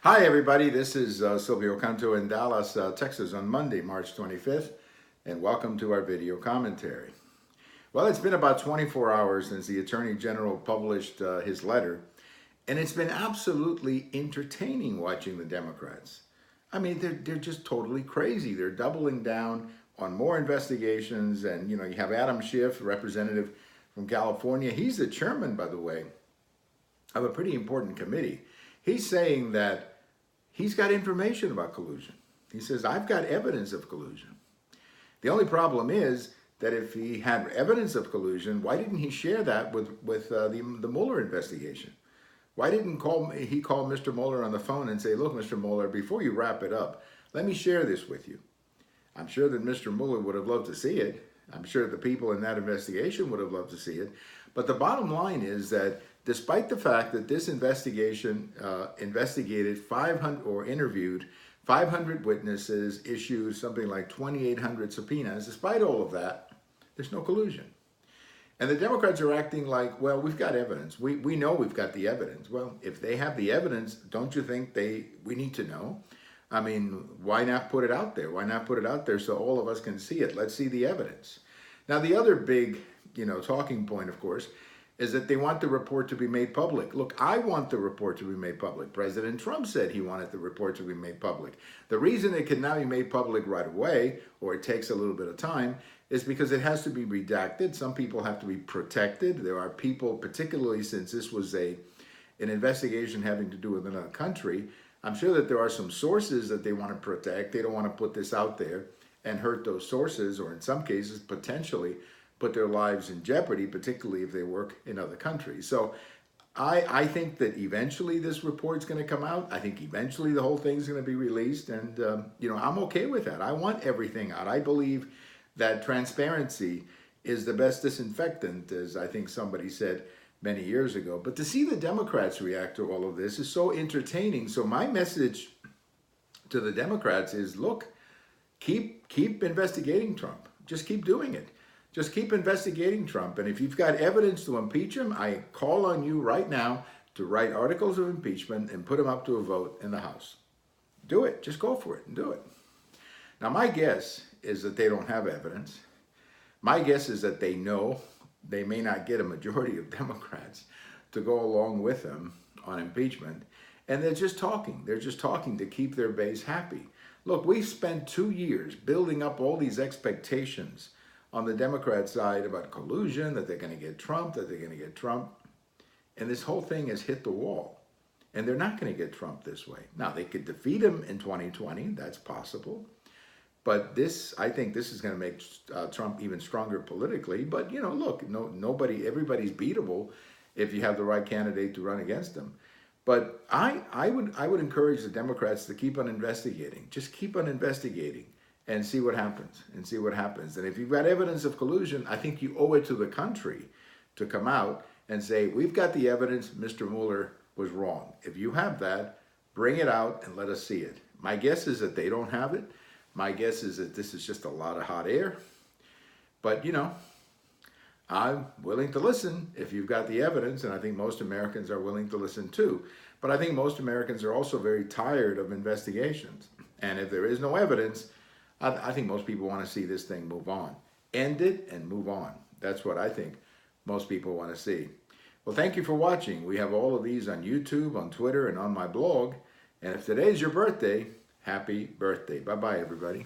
Hi, everybody. This is Silvio Canto in Dallas, Texas on Monday, March 25th, and welcome to our video commentary. Well, it's been about 24 hours since the Attorney General published his letter, and it's been absolutely entertaining watching the Democrats. I mean, they're just totally crazy. They're doubling down on more investigations, and you have Adam Schiff, representative from California. He's the chairman, by the way, of a pretty important committee. He's saying that he's got information about collusion. He says, I've got evidence of collusion. The only problem is that if he had evidence of collusion, why didn't he share that with the Mueller investigation? Why didn't he call Mr. Mueller on the phone and say, look, Mr. Mueller, before you wrap it up, let me share this with you. I'm sure that Mr. Mueller would have loved to see it. I'm sure the people in that investigation would have loved to see it. But the bottom line is that despite the fact that this investigation investigated 500 or interviewed 500 witnesses, issued something like 2,800 subpoenas, despite all of that, there's no collusion. And the Democrats are acting like, well, we've got evidence. We know we've got the evidence. Well, if they have the evidence, don't you think we need to know? I mean, why not put it out there? Why not put it out there so all of us can see it? Let's see the evidence. Now, the other big, talking point, of course, is that they want the report to be made public. Look, I want the report to be made public. President Trump said he wanted the report to be made public. The reason it can now be made public right away, or it takes a little bit of time, is because it has to be redacted. Some people have to be protected. There are people, particularly since this was an investigation having to do with another country, I'm sure that there are some sources that they want to protect. They don't want to put this out there and hurt those sources, or in some cases, potentially put their lives in jeopardy, particularly if they work in other countries. So I think that eventually this report's going to come out. I think eventually the whole thing's going to be released. And, I'm okay with that. I want everything out. I believe that transparency is the best disinfectant, as I think somebody said many years ago. But to see the Democrats react to all of this is so entertaining. So my message to the Democrats is, look, keep investigating Trump. Just keep doing it. Just keep investigating Trump. And if you've got evidence to impeach him, I call on you right now to write articles of impeachment and put them up to a vote in the House. Do it. Just go for it and do it. Now, my guess is that they don't have evidence. My guess is that they know they may not get a majority of Democrats to go along with them on impeachment. And they're just talking. They're just talking to keep their base happy. Look, we've spent 2 years building up all these expectations on the Democrat side about collusion, that they're going to get Trump, And this whole thing has hit the wall. And they're not going to get Trump this way. Now, they could defeat him in 2020. That's possible. But I think this is going to make Trump even stronger politically. But, look, everybody's beatable if you have the right candidate to run against them. But I would encourage the Democrats to keep on investigating. Just keep on investigating and see what happens. And if you've got evidence of collusion, I think you owe it to the country to come out and say, we've got the evidence, Mr. Mueller was wrong. If you have that, bring it out and let us see it. My guess is that they don't have it. My guess is that this is just a lot of hot air. But, I'm willing to listen if you've got the evidence, and I think most Americans are willing to listen too. But I think most Americans are also very tired of investigations. And if there is no evidence, I think most people want to see this thing move on. End it and move on. That's what I think most people want to see. Well, thank you for watching. We have all of these on YouTube, on Twitter, and on my blog. And if today's your birthday, happy birthday. Bye-bye, everybody.